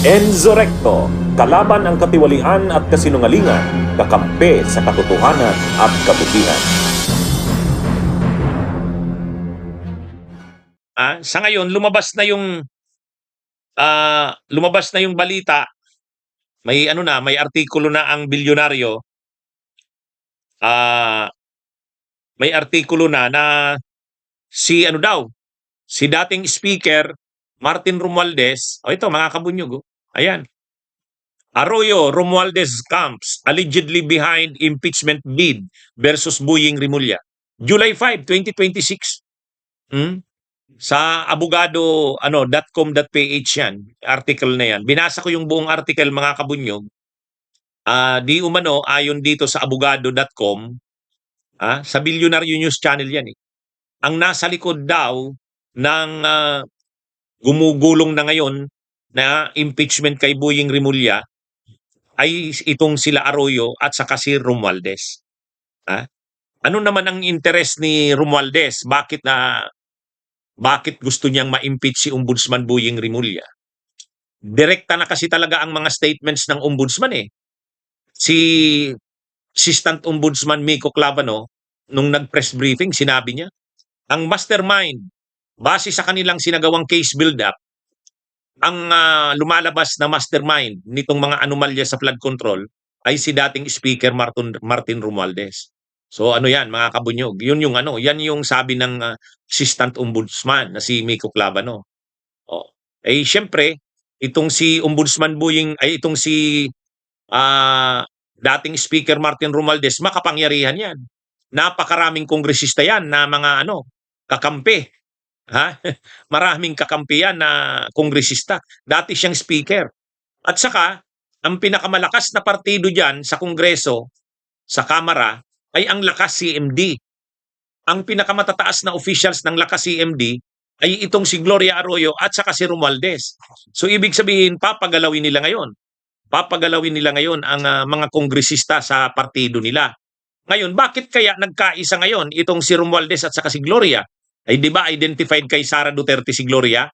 Enzo Recto, kalaban ang katiwalian at kasinungalingan, kakampi sa katotohanan at kabutihan. Sa ngayon lumabas na yung balita, may artikulo na ang bilyonaryo. May artikulo na si dating speaker Martin Romualdez. Ito mga kabunyog. Ayan. Arroyo Romualdez camps allegedly behind impeachment bid versus Boying Rimulya. July 5, 2026. Sa abogado.com.ph yan, article na yan. Binasa ko yung buong article mga kabunyog. Di umano ayon dito sa abogado.com, sa Billionaire News Channel yan eh. Ang nasa likod daw ng gumugulong na ngayon na impeachment kay Boying Rimulya ay itong sila Arroyo at saka si Romualdez. Ano naman ang interest ni Romualdez? Bakit gusto niyang ma-impeach si Ombudsman Boying Rimulya? Direkta na kasi talaga ang mga statements ng Ombudsman eh. Si Assistant Ombudsman Miko Clavano, nung nag-press briefing, sinabi niya, ang mastermind, base sa kanilang sinagawang case build-up, ang lumalabas na mastermind nitong mga anomalya sa flood control ay si dating Speaker Martin Romualdez. So ano yan mga kabunyog, yan yung sabi ng Assistant Ombudsman na si Miko Clavano. Siyempre, itong si Ombudsman Boying ay itong si dating Speaker Martin Romualdez, makapangyarihan yan. Napakaraming kongresista yan na mga kakampi. Maraming kakampiyan na kongresista. Dati siyang speaker. At saka, ang pinakamalakas na partido dyan sa kongreso, sa kamara, ay ang Lakas CMD. Ang pinakamatataas na officials ng Lakas CMD ay itong si Gloria Arroyo at saka si Romualdez. So ibig sabihin, papagalawin nila ngayon. Ang mga kongresista sa partido nila. Ngayon, bakit kaya nagkaisa ngayon itong si Romualdez at saka si Gloria? Ay di ba identified kay Sara Duterte si Gloria?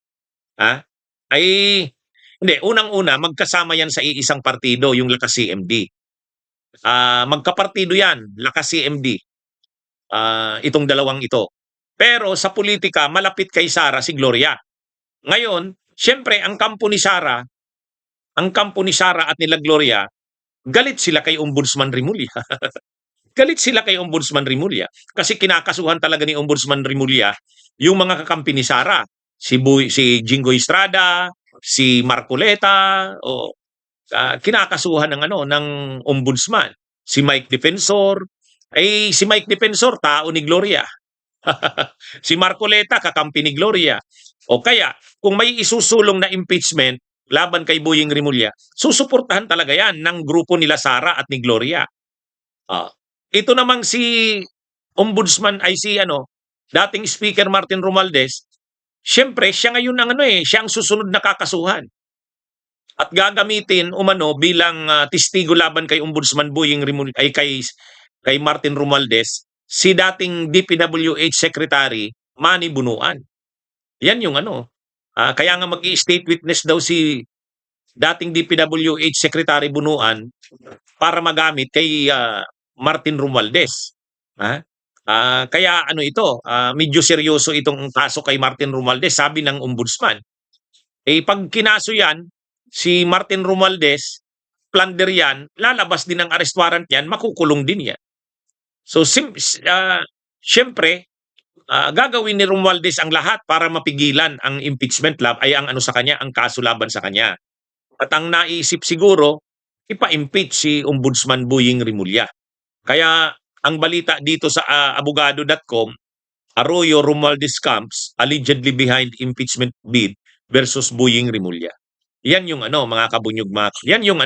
Hindi, unang-una magkasama yan sa iisang partido, yung Lakas CMD. Magkapartido yan, Lakas CMD. Itong dalawang ito. Pero sa politika, malapit kay Sara si Gloria. Ngayon, siyempre ang kampo ni Sara at nila Gloria, galit sila kay Ombudsman Rimulya. Galit sila kay Ombudsman Rimulya kasi kinakasuhan talaga ni Ombudsman Rimulya yung mga kakampi ni Sara, si Jingoy Estrada, si Marcoleta, kinakasuhan ng Ombudsman. Si Mike Defensor, si Mike Defensor tao ni Gloria. Si Marcoleta kakampi ni Gloria. O kaya kung may isusulong na impeachment laban kay Boying Rimulya, susuportahan talaga yan ng grupo nila Sara at ni Gloria. Ito namang si Ombudsman ay dating Speaker Martin Romualdez, siyempre siya ngayon siya ang susunod na kakasuhan. At gagamitin bilang testigo laban kay Ombudsman Boying Rimulya ay kay Martin Romualdez si dating DPWH Secretary Manny Bunuan. Yan yung kaya nga mag-i-state witness daw si dating DPWH Secretary Bunuan para magamit kay Martin Romualdez. Kaya medyo seryoso itong kaso kay Martin Romualdez, sabi ng Ombudsman. Pag kinaso yan, si Martin Romualdez, plunder yan, lalabas din ang arrest warrant yan, makukulong din yan. So, siyempre, gagawin ni Romualdez ang lahat para mapigilan ang impeachment ang sa kanya, ang kaso laban sa kanya. At ang naisip siguro, ipa-impeach si Ombudsman Boying Rimulya. Kaya ang balita dito sa abogado.com, Arroyo Romualdez camps allegedly behind impeachment bid versus Boying Rimulya. Yan yung mga kabunyog. Yan yung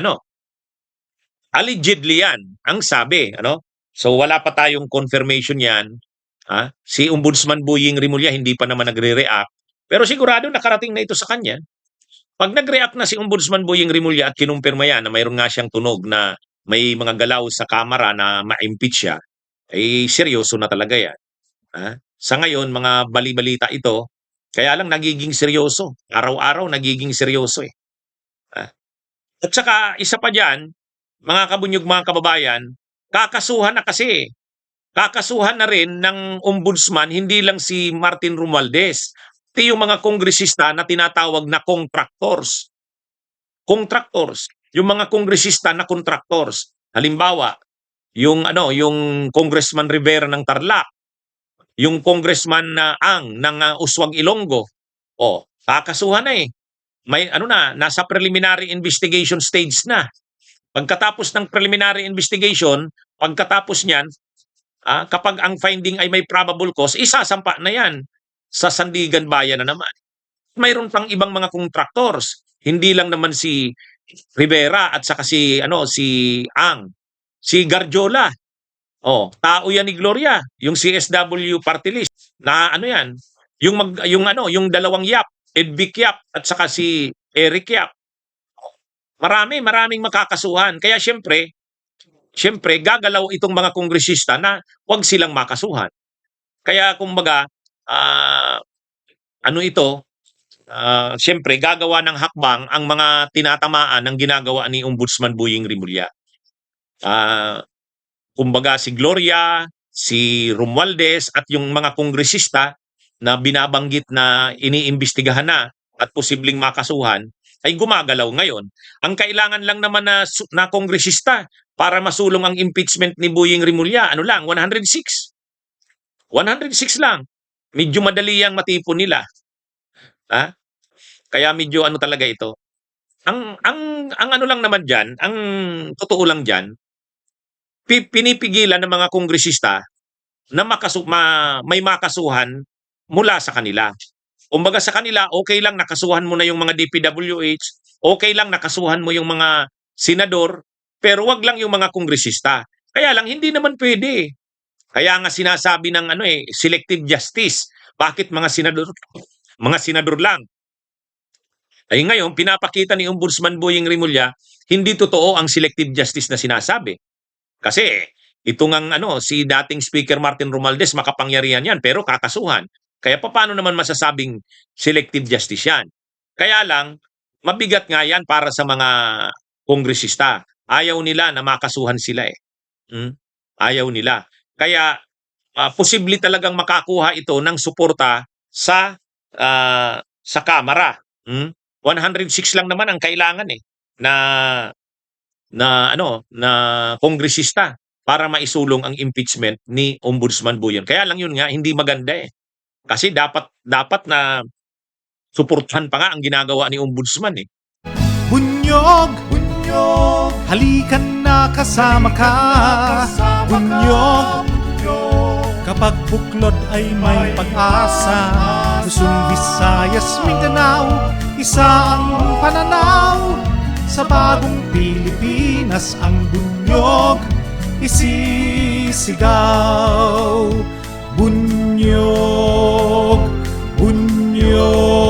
allegedly yan ang sabi. So wala pa tayong confirmation yan. Si Ombudsman Boying Rimulya hindi pa naman nagre-react. Pero sigurado nakarating na ito sa kanya. Pag nag-react na si Ombudsman Boying Rimulya at kinumpirma yan na mayroon nga siyang tunog na may mga galaw sa kamera na ma-impeach siya, seryoso na talaga yan. Sa ngayon, mga bali-balita ito, kaya lang nagiging seryoso. Araw-araw nagiging seryoso At saka isa pa diyan, mga kabunyog, mga kababayan, kakasuhan na kasi. Kakasuhan na rin ng ombudsman hindi lang si Martin Romualdez, pati yung mga kongresista na tinatawag na contractors. Contractors, yung mga kongresista na contractors. Halimbawa, yung Congressman Rivera ng Tarlac, yung Congressman na Ang ng Uswag Ilonggo. Kakasuhan na eh. May nasa preliminary investigation stage na. Pagkatapos ng preliminary investigation, pagkatapos niyan, kapag ang finding ay may probable cause, isasampa na yan sa Sandigan Bayan na naman. Mayroon pang ibang mga contractors, hindi lang naman si Rivera at saka si Ang, si Garjola. Tao yan ni Gloria, yung CSW party list na yan, yung dalawang Yap, Edvic Yap at saka si Eric Yap. Maraming makakasuhan. Kaya syempre gagalaw itong mga kongresista na wag silang makasuhan. Kaya kumbaga, syempre gagawa ng hakbang ang mga tinatamaan ng ginagawa ni Ombudsman Boying Rimulya. Kumbaga si Gloria, si Romualdez at yung mga kongresista na binabanggit na iniimbestigahan na at posibleng makasuhan ay gumagalaw ngayon. Ang kailangan lang naman na kongresista para masulong ang impeachment ni Boying Rimulya, 106. 106 lang. Medyo madali yang matipon nila. Kaya medyo talaga ito. Ang lang naman diyan, ang totoo lang diyan, pinipigilan ng mga kongresista na may makasuhan mula sa kanila. Kumbaga sa kanila, okay lang nakasuhan mo na yung mga DPWH, okay lang nakasuhan mo yung mga senador, pero wag lang yung mga kongresista. Kaya lang hindi naman pwede. Kaya nga sinasabi ng selective justice. Bakit mga senador? Mga senador lang. Ay ngayon, pinapakita ni Ombudsman Boying Rimulya, hindi totoo ang selective justice na sinasabi. Kasi ito ngang si dating Speaker Martin Romualdez, makapangyarihan yan, pero kakasuhan. Kaya paano naman masasabing selective justice yan? Kaya lang, mabigat nga yan para sa mga kongresista. Ayaw nila na makasuhan sila eh. Ayaw nila. Kaya posible talagang makakuha ito ng suporta sa Kamara. 106 lang naman ang kailangan eh na kongresista para maisulong ang impeachment ni Ombudsman Boying. Kaya lang yun nga, hindi maganda eh. Kasi dapat na suportahan pa nga ang ginagawa ni Ombudsman eh. Bunyog, halikan na kasama ka. Bunyog, kapag buklod ay may pag-asa. Luzon, Visayas, Mindanao, isa ang pananaw. Sa bagong Pilipinas ang bunyog isisigaw. Bunyog, bunyog.